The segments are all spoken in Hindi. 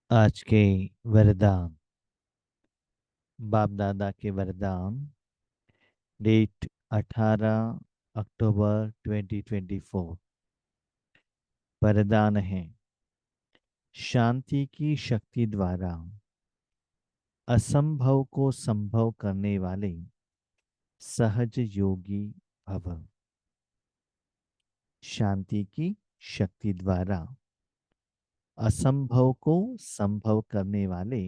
आज के वरदान, बाप दादा के वरदान। डेट 18 अक्टूबर 2024। वरदान है, शांति की शक्ति द्वारा असंभव को संभव करने वाले सहज योगी भव। शांति की शक्ति द्वारा असंभव को संभव करने वाले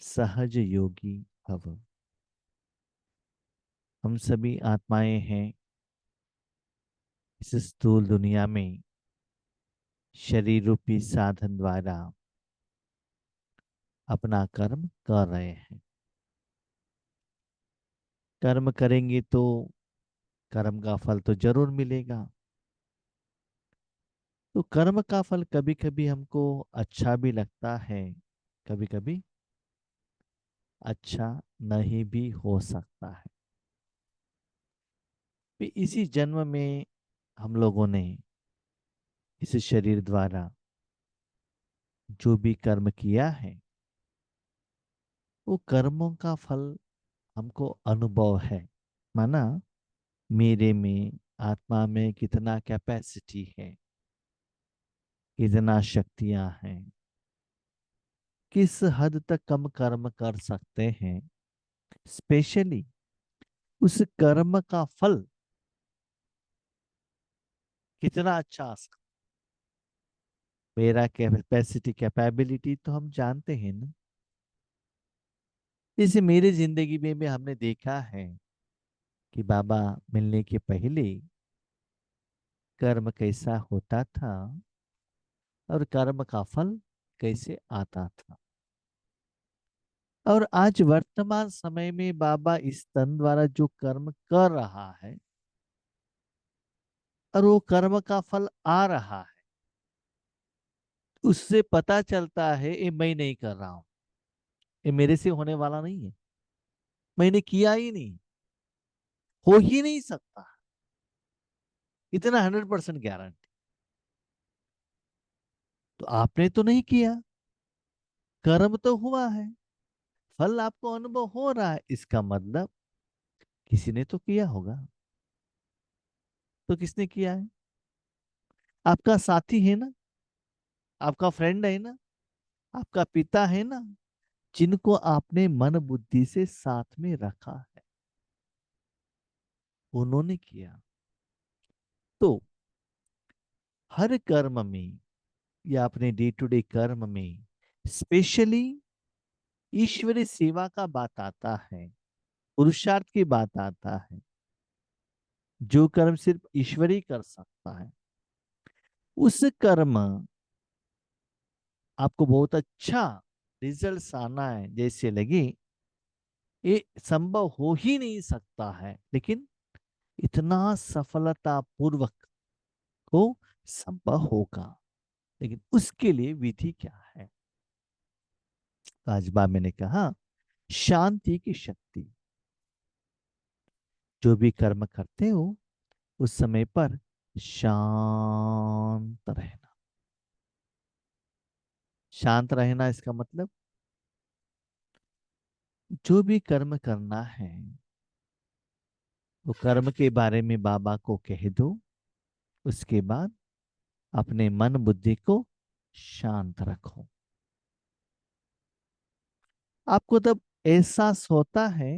सहज योगी भव। हम सभी आत्माएं हैं इस स्थूल दुनिया में शरीर रूपी साधन द्वारा अपना कर्म कर रहे हैं। कर्म करेंगे तो कर्म का फल तो जरूर मिलेगा। तो कर्म का फल कभी कभी हमको अच्छा भी लगता है, कभी कभी अच्छा नहीं भी हो सकता है। फिर इसी जन्म में हम लोगों ने इस शरीर द्वारा जो भी कर्म किया है, वो कर्मों का फल हमको अनुभव है। माना मेरे में, आत्मा में कितना कैपेसिटी है, कितना शक्तियां हैं, किस हद तक हम कर्म कर सकते हैं। स्पेशली उस कर्म का फल कितना अच्छा आ सकता। मेरा कैपेसिटी कैपेबिलिटी तो हम जानते हैं ना। जैसे मेरी जिंदगी में भी हमने देखा है कि बाबा मिलने के पहले कर्म कैसा होता था और कर्म का फल कैसे आता था। और आज वर्तमान समय में बाबा इस तन द्वारा जो कर्म कर रहा है और वो कर्म का फल आ रहा है, उससे पता चलता है ये मैं नहीं कर रहा हूं, ये मेरे से होने वाला नहीं है, मैंने किया ही नहीं, हो ही नहीं सकता। इतना 100% गारंटी। तो आपने तो नहीं किया, कर्म तो हुआ है, फल आपको अनुभव हो रहा है, इसका मतलब किसी ने तो किया होगा। तो किसने किया है? आपका साथी है ना, आपका फ्रेंड है ना, आपका पिता है ना, जिनको आपने मन बुद्धि से साथ में रखा है, उन्होंने किया। तो हर कर्म में या अपने डे टू डे कर्म में स्पेशली ईश्वरीय सेवा का बात आता है, पुरुषार्थ की बात आता है। जो कर्म सिर्फ ईश्वर ही कर सकता है, उस कर्म आपको बहुत अच्छा रिजल्ट आना है जैसे लगे ये संभव हो ही नहीं सकता है, लेकिन इतना सफलता पूर्वक को संभव होगा। लेकिन उसके लिए विधि क्या है? आज बात मैंने कहा, शांति की शक्ति। जो भी कर्म करते हो उस समय पर शांत रहना। शांत रहना इसका मतलब जो भी कर्म करना है वो कर्म के बारे में बाबा को कह दो। उसके बाद अपने मन बुद्धि को शांत रखो। आपको तब एहसास होता है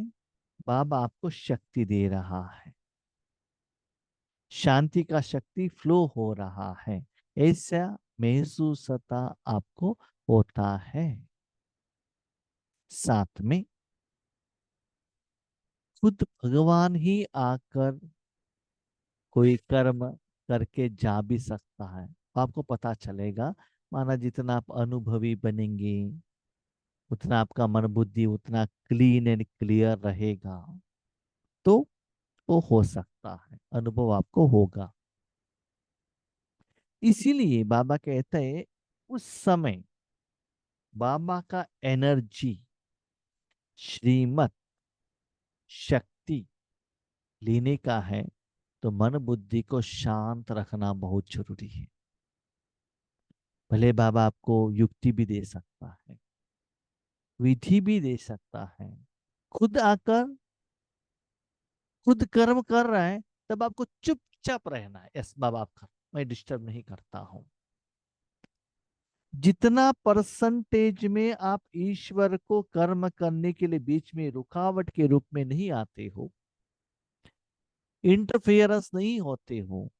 बाबा आपको शक्ति दे रहा है, शांति का शक्ति फ्लो हो रहा है, ऐसा महसूस होता आपको होता है। साथ में खुद भगवान ही आकर कोई कर्म करके जा भी सकता है, तो आपको पता चलेगा। माना जितना आप अनुभवी बनेंगे उतना आपका मन बुद्धि उतना क्लीन एंड क्लियर रहेगा, तो वो हो सकता है, अनुभव आपको होगा। इसीलिए बाबा कहते हैं उस समय बाबा का एनर्जी, श्रीमत, शक्ति लेने का है, तो मन बुद्धि को शांत रखना बहुत जरूरी है। भले बाबा आपको युक्ति भी दे सकता है, विधि भी दे सकता है, खुद आकर खुद कर्म कर रहा है, तब आपको चुपचाप रहना है। यस बाबा आपका मैं डिस्टर्ब नहीं करता हूं। जितना परसेंटेज में आप ईश्वर को कर्म करने के लिए बीच में रुकावट के रूप में नहीं आते हो, इंटरफेरेंस नहीं होते हो,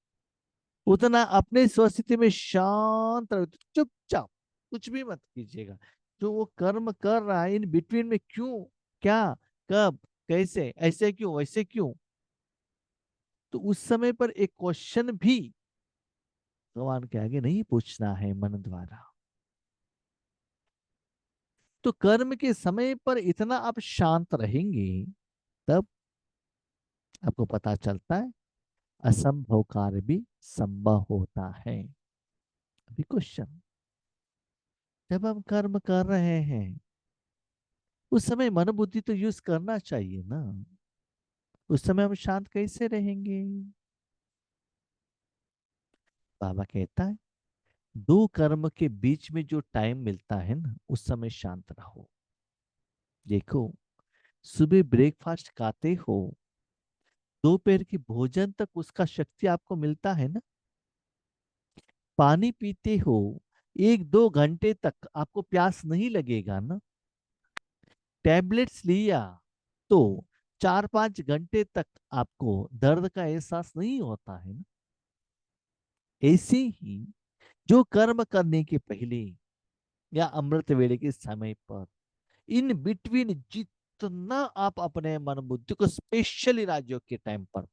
उतना अपने स्वस्थिति में शांत रहो, चुपचाप कुछ भी मत कीजिएगा। जो वो कर्म कर रहा है इन बिटवीन में क्यों, क्या, कब, कैसे, ऐसे क्यों, वैसे क्यों, तो उस समय पर एक क्वेश्चन भी भगवान के आगे नहीं पूछना है मन द्वारा। तो कर्म के समय पर इतना आप शांत रहेंगे, तब आपको पता चलता है असंभव कार्य भी संभव होता है। अभी क्वेश्चन, जब हम कर्म कर रहे हैं उस समय मन बुद्धि तो यूज करना चाहिए ना। उस समय हम शांत कैसे रहेंगे? बाबा कहता है दो कर्म के बीच में जो टाइम मिलता है ना, उस समय शांत रहो। देखो, सुबह ब्रेकफास्ट खाते हो, दोपहर की भोजन तक उसका शक्ति आपको मिलता है ना। पानी पीते हो, 1-2 घंटे तक आपको प्यास नहीं लगेगा ना। टैबलेट्स लिया तो 4-5 घंटे तक आपको दर्द का एहसास नहीं होता है ना। ऐसे ही जो कर्म करने के पहले या अमृत वेले के समय पर, इन बिटवीन जितना आप अपने मन बुद्धि को स्पेशली राजयोग के टाइम पर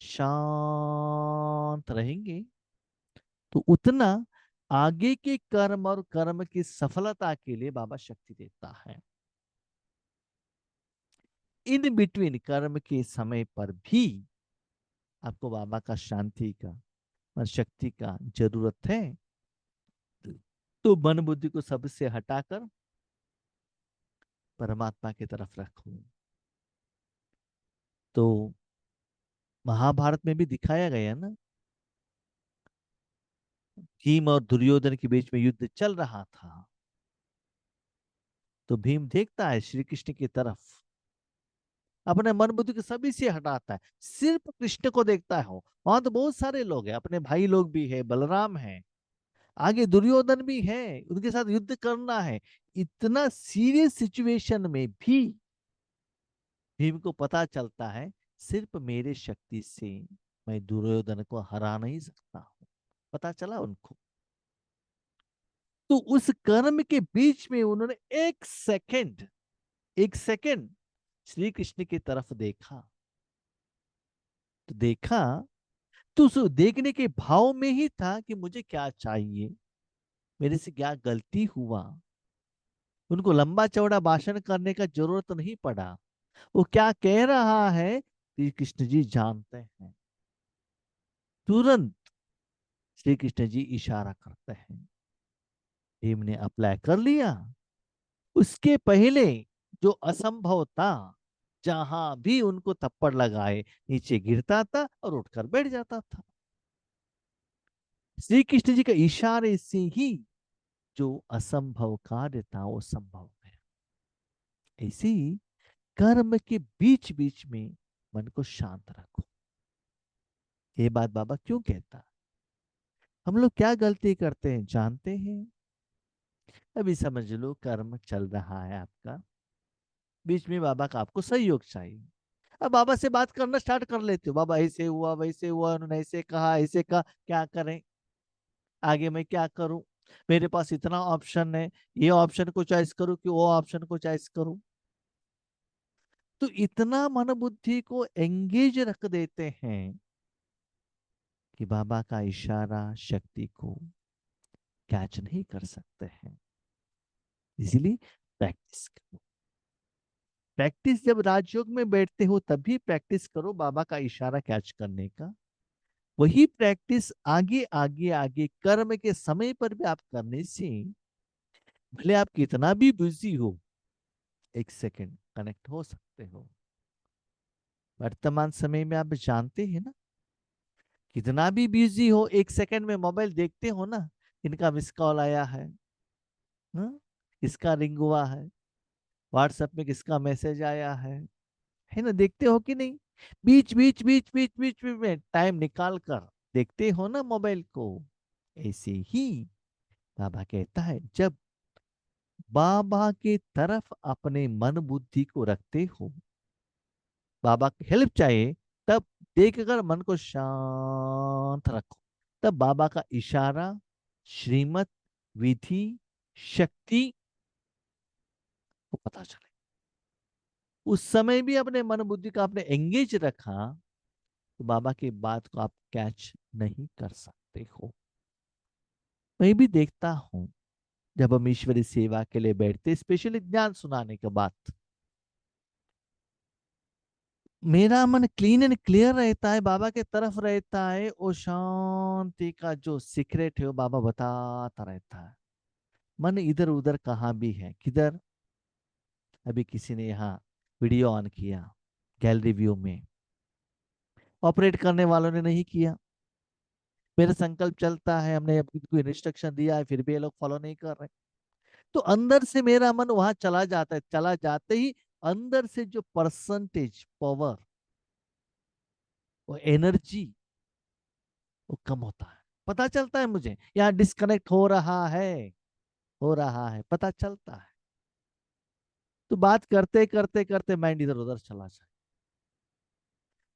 शांत रहेंगे, तो उतना आगे के कर्म और कर्म की सफलता के लिए बाबा शक्ति देता है। इन बिटवीन कर्म के समय पर भी आपको बाबा का शांति का और शक्ति का जरूरत है। तो मन बुद्धि को सबसे हटाकर परमात्मा की तरफ रखो। तो महाभारत में भी दिखाया गया ना, भीम और दुर्योधन के बीच में युद्ध चल रहा था। तो भीम देखता है श्री कृष्ण की तरफ, अपने मन बुद्धि को सभी से हटाता है, सिर्फ कृष्ण को देखता है। वहां तो बहुत सारे लोग हैं, अपने भाई लोग भी है, बलराम है, आगे दुर्योधन भी है, उनके साथ युद्ध करना है। इतना सीरियस सिचुएशन में भी भीम को पता चलता है सिर्फ मेरे शक्ति से मैं दुर्योधन को हरा नहीं सकता हूं। पता चला उनको। तो उस कर्म के बीच में उन्होंने 1 सेकंड, 1 सेकंड श्री कृष्ण की तरफ देखा। तो देखा, तो उस देखने के भाव में ही था कि मुझे क्या चाहिए, मेरे से क्या गलती हुआ। उनको लंबा चौड़ा भाषण करने का जरूरत नहीं पड़ा। वो क्या कह रहा है श्री कृष्ण जी जानते हैं। तुरंत श्री कृष्ण जी इशारा करते हैं, भीम ने अप्लाई कर लिया। उसके पहले जो असंभव था, जहां भी उनको थप्पड़ लगाए नीचे गिरता था और उठकर बैठ जाता था। श्री कृष्ण जी के इशारे से ही जो असंभव कार्य था वो संभव हो गया। ऐसे ही कर्म के बीच बीच में मन को शांत रखो। ये बात बाबा क्यों कहता? हम लोग क्या गलती करते हैं जानते हैं? अभी समझ लो कर्म चल रहा है आपका, बीच में बाबा का आपको सहयोग चाहिए। अब बाबा से बात करना स्टार्ट कर लेते हो, बाबा ऐसे हुआ वैसे हुआ, उन्होंने ऐसे कहा ऐसे कहा, क्या करें, आगे मैं क्या करूं, मेरे पास इतना ऑप्शन है, ये ऑप्शन को चॉइस करूं कि वो ऑप्शन को चॉइस करूं। तो इतना मन बुद्धि को एंगेज रख देते हैं कि बाबा का इशारा शक्ति को कैच नहीं कर सकते हैं। इसीलिए प्रैक्टिस करो। प्रैक्टिस जब राजयोग में बैठते हो तभी प्रैक्टिस करो बाबा का इशारा कैच करने का। वही प्रैक्टिस आगे आगे आगे कर्म के समय पर भी आप करने से, भले आप कितना भी बिजी हो, 1 सेकंड कनेक्ट हो सकते हो। वर्तमान समय में आप जानते हैं ना, कितना भी बिजी हो 1 सेकंड में मोबाइल देखते हो ना, इनका मिस कॉल आया है, हाँ? किसका रिंग हुआ है, व्हाट्सएप में किसका मैसेज आया है ना, देखते हो कि नहीं? बीच बीच बीच बीच बीच बीच में टाइम निकाल कर देखते हो ना मोबाइल को। ऐसे ही बाबा कहता है, जब बाबा की तरफ अपने मन बुद्धि को रखते हो, बाबा की हेल्प चाहिए, तब देखकर मन को शांत रखो, तब बाबा का इशारा, श्रीमत, विधि, शक्ति को पता चले। उस समय भी अपने मन बुद्धि का आपने एंगेज रखा, तो बाबा की बात को आप कैच नहीं कर सकते हो। मैं भी देखता हूं, जब हम ईश्वरी सेवा के लिए बैठते, स्पेशली ज्ञान सुनाने के बाद, मेरा मन क्लीन एंड क्लियर रहता है, बाबा के तरफ रहता है, और शांति का जो सीक्रेट है वो बाबा बताता रहता है। मन इधर उधर कहाँ भी है, किधर, अभी किसी ने यहाँ वीडियो ऑन किया गैलरी व्यू में, ऑपरेट करने वालों ने नहीं किया, मेरा संकल्प चलता है, हमने को इंस्ट्रक्शन दिया है, फिर भी ये लोग फॉलो नहीं कर रहे, तो अंदर से मेरा मन वहां चला जाता है, चला जाते ही अंदर से जो परसेंटेज पावर, वो एनर्जी, वो कम होता है, पता चलता है मुझे यहाँ डिस्कनेक्ट हो रहा है, पता चलता है। तो बात करते करते करते माइंड इधर उधर चला जाए,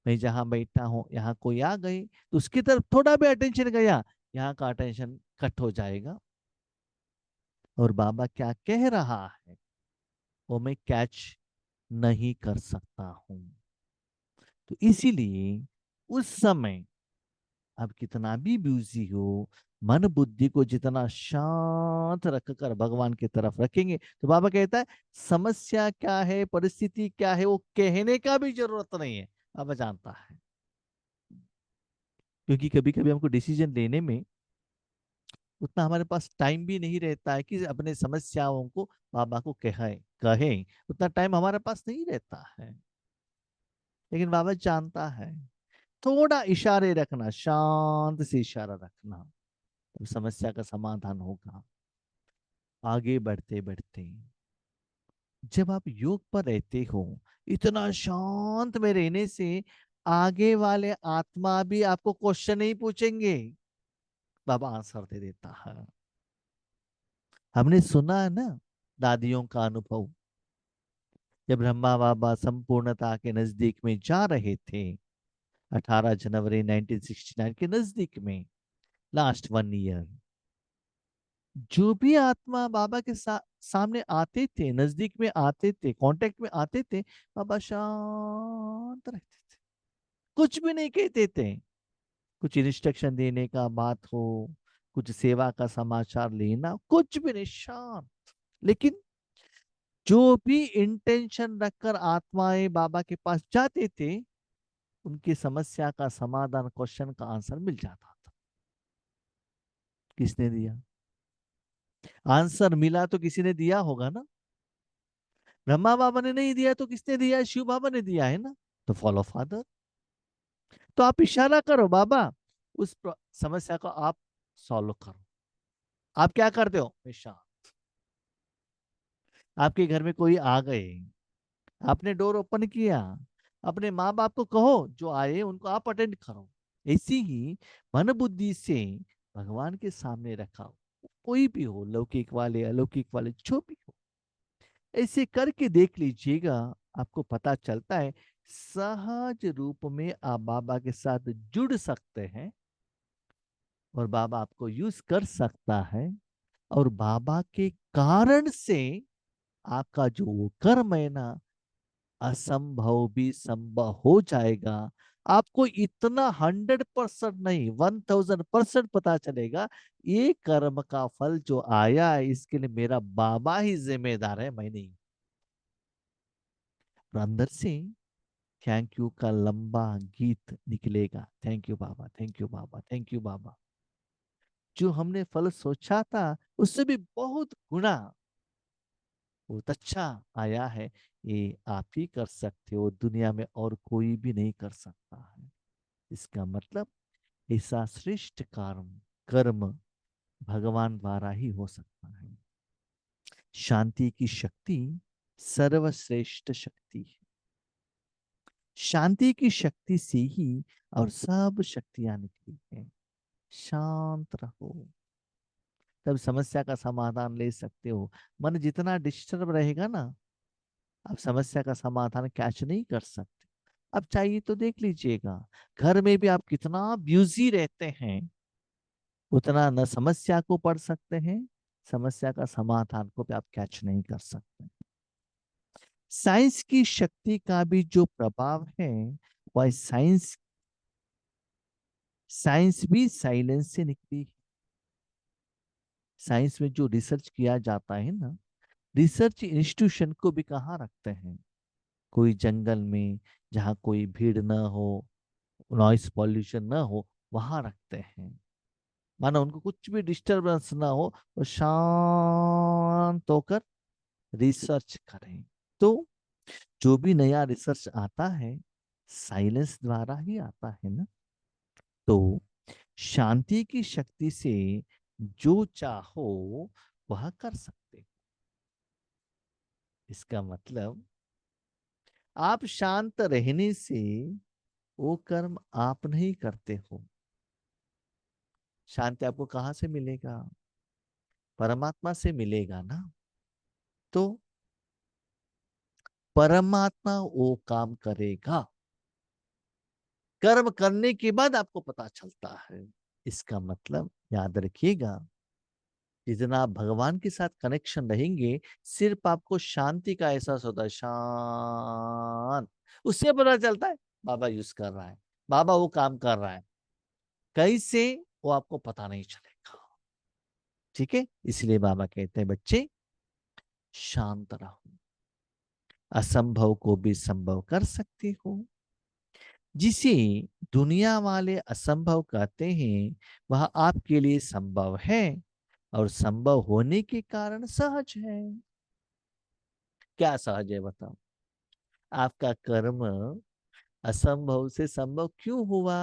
मैं जहां बैठा हूं यहाँ कोई आ गई, तो उसकी तरफ थोड़ा भी अटेंशन गया, यहाँ का अटेंशन कट हो जाएगा, और बाबा क्या कह रहा है वो मैं कैच नहीं कर सकता हूं। तो इसीलिए उस समय आप कितना भी बिजी हो, मन बुद्धि को जितना शांत रखकर भगवान की तरफ रखेंगे, तो बाबा कहता है समस्या क्या है, परिस्थिति क्या है, वो कहने का भी जरूरत नहीं है, बाबा जानता है। क्योंकि कभी कभी हमको डिसीजन लेने में उतना हमारे पास टाइम भी नहीं रहता है कि अपने समस्याओं को बाबा को कहें, उतना टाइम हमारे पास नहीं रहता है, लेकिन बाबा जानता है। थोड़ा इशारे रखना, शांत से इशारा रखना, तो समस्या का समाधान होगा। आगे बढ़ते बढ़ते जब आप योग पर रहते हो, इतना शांत में रहने से आगे वाले आत्मा भी आपको क्वेश्चन नहीं पूछेंगे, बाबा आंसर दे देता है। हमने सुना है ना दादियों का अनुभव, जब ब्रह्मा बाबा संपूर्णता के नजदीक में जा रहे थे, 18 जनवरी 1969 के नजदीक में, लास्ट 1 ईयर, जो भी आत्मा बाबा के सामने आते थे, नजदीक में आते थे, कांटेक्ट में आते थे, बाबा शांत रहते थे, कुछ भी नहीं कहते थे। कुछ इंस्ट्रक्शन देने का बात हो, कुछ सेवा का समाचार लेना, कुछ भी नहीं, शांत। लेकिन जो भी इंटेंशन रखकर आत्माएं बाबा के पास जाते थे, उनकी समस्या का समाधान, क्वेश्चन का आंसर मिल जाता था। किसने दिया? आंसर मिला तो किसी ने दिया होगा ना। ब्रह्मा बाबा ने नहीं दिया तो किसने दिया? शिव बाबा ने दिया है ना। तो फॉलो फादर। तो आप इशारा करो, बाबा उस समस्या को आप सॉल्व करो। आप क्या करते हो? हमेशा आपके घर में कोई आ गए, आपने डोर ओपन किया, अपने माँ बाप को कहो जो आए उनको आप अटेंड करो। ऐसी ही मन बुद्धि से भगवान के सामने रखा, कोई भी हो, लौकिक वाले अलौकिक वाले जो भी हो, ऐसे करके देख लीजिएगा, आपको पता चलता है सहज रूप में आप बाबा के साथ जुड़ सकते हैं, और बाबा आपको यूज कर सकता है, और बाबा के कारण से आपका जो वो कर्म है ना, असंभव भी संभव हो जाएगा। आपको इतना 100% नहीं, 1000% पता चलेगा, ये कर्म का फल जो आया है इसके लिए मेरा बाबा ही जिम्मेदार है, मैं नहीं। और अंदर से थैंक यू का लंबा गीत निकलेगा, थैंक यू बाबा, थैंक यू बाबा, थैंक यू बाबा। जो हमने फल सोचा था उससे भी बहुत गुना, बहुत अच्छा आया है। ये आप ही कर सकते हो, दुनिया में और कोई भी नहीं कर सकता है। इसका मतलब ऐसा श्रेष्ठ कर्म कर्म भगवान द्वारा ही हो सकता है। शांति की शक्ति सर्वश्रेष्ठ शक्ति है। शांति की शक्ति से ही और सब शक्तियां निकली हैं। शांत रहो, तब समस्या का समाधान ले सकते हो। मन जितना डिस्टर्ब रहेगा ना, आप समस्या का समाधान कैच नहीं कर सकते। अब चाहिए तो देख लीजिएगा, घर में भी आप कितना बिजी रहते हैं, उतना न समस्या को पढ़ सकते हैं, समस्या का समाधान को भी आप कैच नहीं कर सकते। साइंस की शक्ति का भी जो प्रभाव है, वह साइंस भी साइलेंस से निकली। साइंस में जो रिसर्च किया जाता है ना, रिसर्च इंस्टीट्यूशन को भी कहाँ रखते हैं? कोई जंगल में, जहाँ कोई भीड़ न हो, नॉइस पॉल्यूशन न हो, वहां रखते हैं। मानो उनको कुछ भी डिस्टरबेंस ना हो, वो शांत होकर रिसर्च करें। तो जो भी नया रिसर्च आता है, साइलेंस द्वारा ही आता है ना। तो शांति की शक्ति से जो चाहो वह कर सकते हो। इसका मतलब आप शांत रहने से वो कर्म आप नहीं करते हो। शांति आपको कहां से मिलेगा? परमात्मा से मिलेगा ना। तो परमात्मा वो काम करेगा, कर्म करने के बाद आपको पता चलता है। इसका मतलब याद रखिएगा, जितना आप भगवान के साथ कनेक्शन रहेंगे, सिर्फ आपको शांति का एहसास होता है। शांत, उससे पता चलता है बाबा यूज कर रहा है, बाबा वो काम कर रहा है। कैसे, वो आपको पता नहीं चलेगा। ठीक है, इसलिए बाबा कहते हैं बच्चे शांत रहो, असंभव को भी संभव कर सकते हो। जिसे दुनिया वाले असंभव कहते हैं, वह आपके लिए संभव है, और संभव होने के कारण सहज है। क्या सहज है बताओ? आपका कर्म असंभव से संभव क्यों हुआ?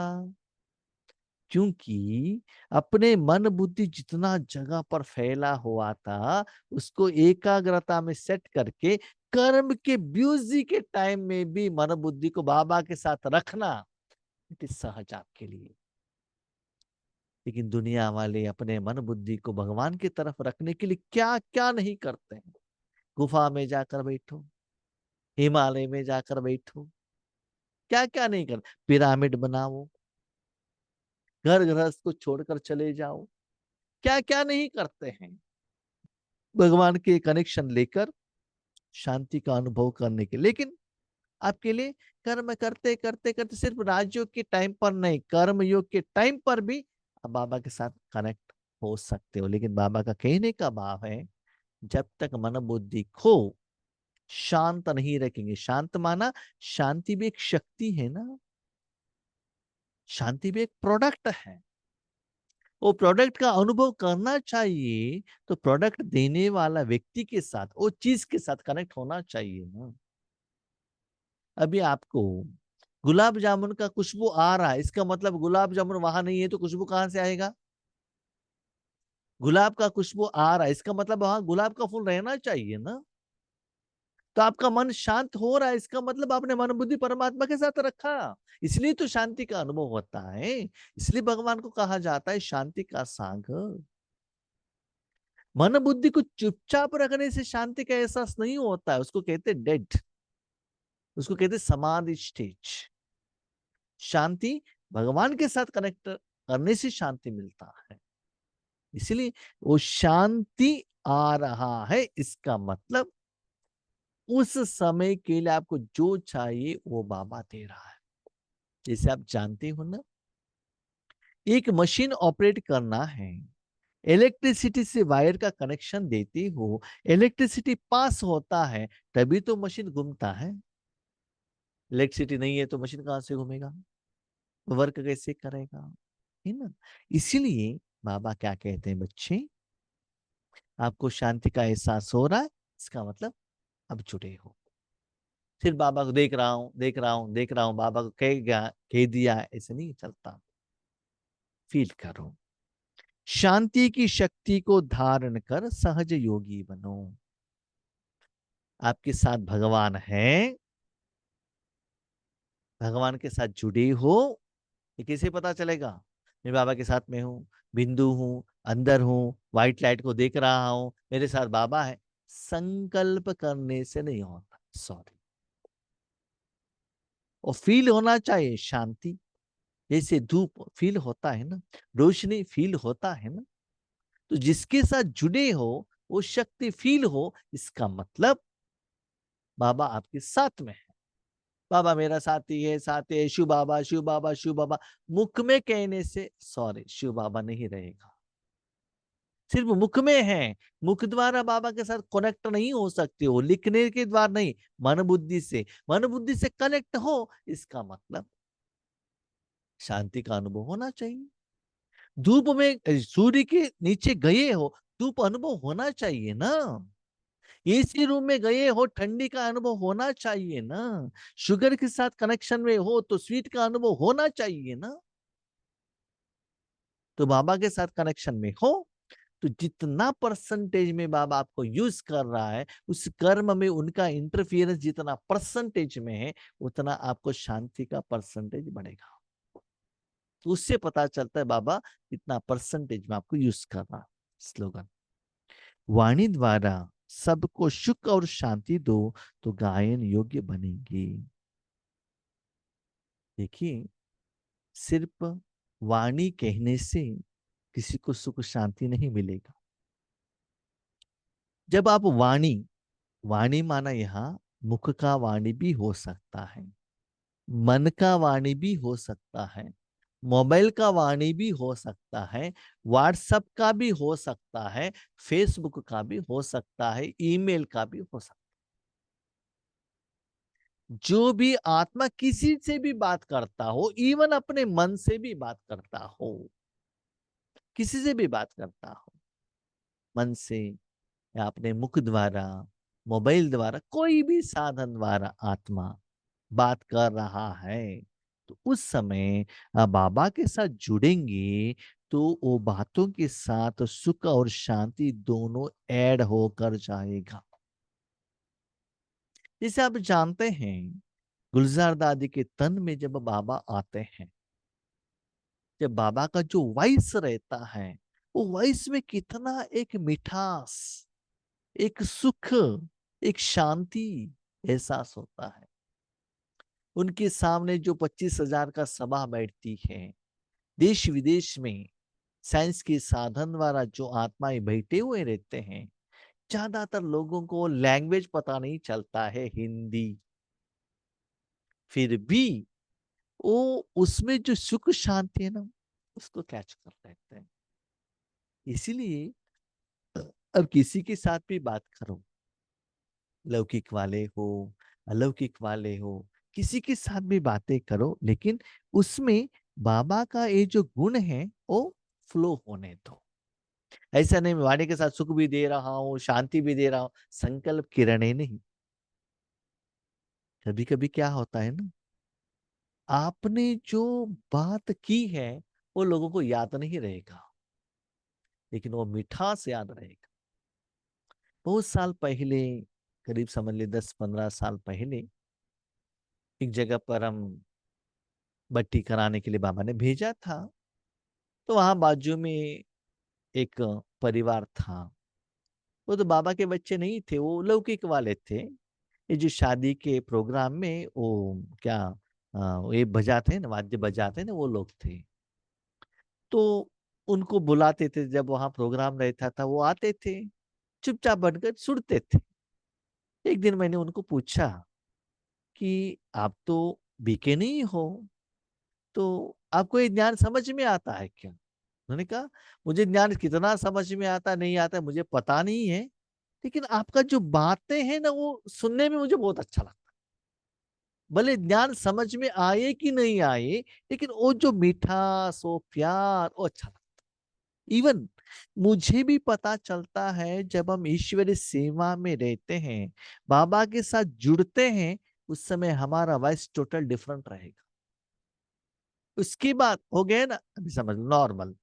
क्योंकि अपने मन बुद्धि जितना जगह पर फैला हुआ था, उसको एकाग्रता में सेट करके कर्म के ब्यूजी के टाइम में भी मन बुद्धि को बाबा के साथ रखना, इट इज सहज आपके लिए। लेकिन दुनिया वाले अपने मन बुद्धि को भगवान की तरफ रखने के लिए क्या क्या नहीं करते हैं। गुफा में जाकर बैठो, हिमालय में जाकर बैठो, क्या क्या नहीं कर, पिरामिड बनाओ, घर गृहस्थ को छोड़कर चले जाओ, क्या क्या नहीं करते हैं भगवान के कनेक्शन लेकर शांति का अनुभव करने के। लेकिन आपके लिए कर्म करते करते करते, सिर्फ राजयोग के टाइम पर नहीं, कर्म योग के टाइम पर भी आप बाबा के साथ कनेक्ट हो सकते हो। लेकिन बाबा का कहने का भाव है, जब तक मन बुद्धि को शांत नहीं रखेंगे, शांत माना शांति भी एक शक्ति है ना, शांति भी एक प्रोडक्ट है। वो प्रोडक्ट का अनुभव करना चाहिए, तो प्रोडक्ट देने वाला व्यक्ति के साथ, वो चीज के साथ कनेक्ट होना चाहिए ना। अभी आपको गुलाब जामुन का खुशबू आ रहा है, इसका मतलब गुलाब जामुन वहां नहीं है, तो खुशबू कहां से आएगा? गुलाब का खुशबू आ रहा है, इसका मतलब वहां गुलाब का फूल रहना चाहिए ना। तो आपका मन शांत हो रहा है, इसका मतलब आपने मन बुद्धि परमात्मा के साथ रखा, इसलिए तो शांति का अनुभव होता है। इसलिए भगवान को कहा जाता है शांति का सागर। मन बुद्धि को चुपचाप रखने से शांति का एहसास नहीं होता है, उसको कहते डेड, उसको कहते समाधि स्टेज। शांति भगवान के साथ कनेक्ट करने से शांति मिलता है। इसलिए वो शांति आ रहा है, इसका मतलब उस समय के लिए आपको जो चाहिए वो बाबा दे रहा है। जैसे आप जानते हो ना, एक मशीन ऑपरेट करना है, इलेक्ट्रिसिटी से वायर का कनेक्शन देते हो, इलेक्ट्रिसिटी पास होता है, तभी तो मशीन घूमता है। इलेक्ट्रिसिटी नहीं है तो मशीन कहां से घूमेगा, वर्क कैसे करेगा, है ना। इसीलिए बाबा क्या कहते हैं बच्चे, आपको शांति का एहसास हो रहा है, इसका मतलब अब जुड़े हो। सिर्फ बाबा को देख रहा हूं, देख रहा हूं, देख रहा हूं, बाबा को कह गया, कह दिया, ऐसे नहीं चलता। फील करो, शांति की शक्ति को धारण कर सहज योगी बनो। आपके साथ भगवान है, भगवान के साथ जुड़े हो, ये कैसे पता चलेगा? मैं बाबा के साथ में हूँ, बिंदु हूँ, अंदर हूँ, व्हाइट लाइट को देख रहा हूँ, मेरे साथ बाबा है। संकल्प करने से नहीं होता, सॉरी। और फील होना चाहिए शांति, जैसे धूप फील होता है ना, रोशनी फील होता है ना। तो जिसके साथ जुड़े हो वो शक्ति फील हो, इसका मतलब बाबा आपके साथ में है। बाबा मेरा साथी है, साथी है, शिव बाबा, शिव बाबा, शिव बाबा। मुख में कहने से सॉरी शिव बाबा नहीं रहेगा, सिर्फ मुख में है। मुख द्वारा बाबा के साथ कनेक्ट नहीं हो सकते हो, लिखने के द्वारा नहीं, मन बुद्धि से। मन बुद्धि से कनेक्ट हो, इसका मतलब शांति का अनुभव होना चाहिए। धूप में सूर्य के नीचे गए हो, धूप अनुभव होना चाहिए ना। एसी रूम में गए हो, ठंडी का अनुभव होना चाहिए ना। शुगर के साथ कनेक्शन में हो तो स्वीट का अनुभव होना चाहिए ना। तो बाबा के साथ कनेक्शन में हो तो जितना परसेंटेज में बाबा आपको यूज कर रहा है, उस कर्म में उनका इंटरफियरेंस जितना परसेंटेज में है, उतना आपको शांति का परसेंटेज बढ़ेगा। तो उससे पता चलता है बाबा कितना परसेंटेज में आपको यूज कर रहा। स्लोगन, वाणी द्वारा सबको सुख और शांति दो तो गायन योग्य बनेगी। देखिए, सिर्फ वाणी कहने से किसी को सुख शांति नहीं मिलेगा। जब आप वाणी, वाणी माना यहाँ मुख का वाणी भी हो सकता है, मन का वाणी भी हो सकता है, मोबाइल का वाणी भी हो सकता है, व्हाट्सएप का भी हो सकता है, फेसबुक का भी हो सकता है, ईमेल का भी हो सकता है। जो भी आत्मा किसी से भी बात करता हो, इवन अपने मन से भी बात करता हो, किसी से भी बात करता हो, मन से या अपने मुख द्वारा, मोबाइल द्वारा, कोई भी साधन द्वारा आत्मा बात कर रहा है, तो उस समय आप बाबा के साथ जुड़ेंगे तो वो बातों के साथ सुख और शांति दोनों ऐड होकर जाएगा। जैसे आप जानते हैं, गुलजार दादी के तन में जब बाबा आते हैं, जब बाबा का जो वॉइस रहता है, वो वॉइस में कितना एक मिठास, एक सुख, एक शांति एहसास होता है। उनके सामने जो 25,000 का सभा बैठती है, देश विदेश में साइंस के साधन द्वारा जो आत्माएं बैठे हुए रहते हैं, ज्यादातर लोगों को लैंग्वेज पता नहीं चलता है हिंदी, फिर भी वो उसमें जो सुख शांति है ना, उसको कैच कर लेते हैं। इसीलिए अब किसी के साथ भी बात करो, लौकिक वाले हो, अलौकिक वाले हो, किसी के साथ भी बातें करो, लेकिन उसमें बाबा का ये जो गुण है वो फ्लो होने दो। ऐसा नहीं मैं वाणी के साथ सुख भी दे रहा हूँ, शांति भी दे रहा हूँ, संकल्प किरणें नहीं। कभी कभी क्या होता है ना, आपने जो बात की है वो लोगों को याद नहीं रहेगा, लेकिन वो मिठास याद रहेगा। बहुत साल पहले, करीब समझ ले 10-15 साल पहले, एक जगह पर हम बट्टी कराने के लिए बाबा ने भेजा था। तो वहां बाजू में एक परिवार था। वो तो बाबा के बच्चे नहीं थे, वो लौकिक वाले थे। ये जो शादी के प्रोग्राम में वो क्या ये बजाते हैं ना, वाद्य बजाते हैं ना, वो लोग थे। तो उनको बुलाते थे, जब वहां प्रोग्राम रहता था वो आते थे, चुपचाप बनकर सुनते थे। एक दिन मैंने उनको पूछा कि आप तो बीके नहीं हो, तो आपको ये ज्ञान समझ में आता है क्या? उन्होंने कहा, मुझे ज्ञान कितना समझ में आता नहीं आता मुझे पता नहीं है, लेकिन आपका जो बातें हैं ना वो सुनने में मुझे बहुत अच्छा लगता है। भले ज्ञान समझ में आए कि नहीं आए, लेकिन वो जो मीठास, वो प्यार, वो अच्छा लगता है। इवन मुझे भी पता चलता है जब हम ईश्वरीय सेवा में रहते हैं, बाबा के साथ जुड़ते हैं, उस समय हमारा वॉइस टोटल डिफरेंट रहेगा। उसकी बात हो गया ना, अभी समझ नॉर्मल।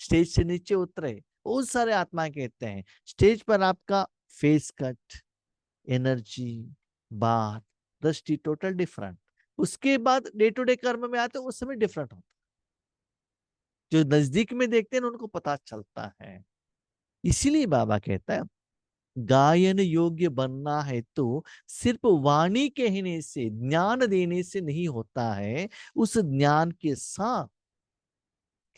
स्टेज से नीचे उतरे, बहुत सारे आत्मा कहते हैं। स्टेज पर आपका फेस कट, एनर्जी, बात, दृष्टि टोटल डिफरेंट। उसके बाद डे टू डे कर्म में आते हैं, उस समय डिफरेंट होता है। जो नजदीक में देखते हैं उनको पता चलता है। इसीलिए बाबा कहता है गायन योग्य बनना है तो सिर्फ वाणी कहने से, ज्ञान देने से नहीं होता है। उस ज्ञान के साथ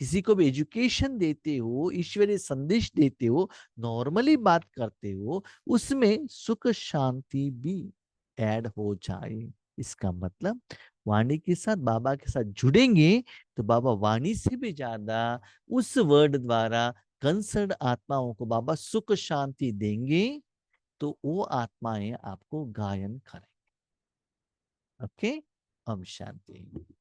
किसी को भी एजुकेशन देते हो, ईश्वरीय संदेश देते हो, नॉर्मली बात करते हो, उसमें सुख शांति भी ऐड हो जाए। इसका मतलब वाणी के साथ, बाबा के साथ जुड़ेंगे तो बाबा वाणी से भी ज्यादा उस वर्ड द्वारा कंसर्न आत्माओं को बाबा सुख शांति देंगे, तो वो आत्माएं आपको गायन करें। ओके। ओम शांति।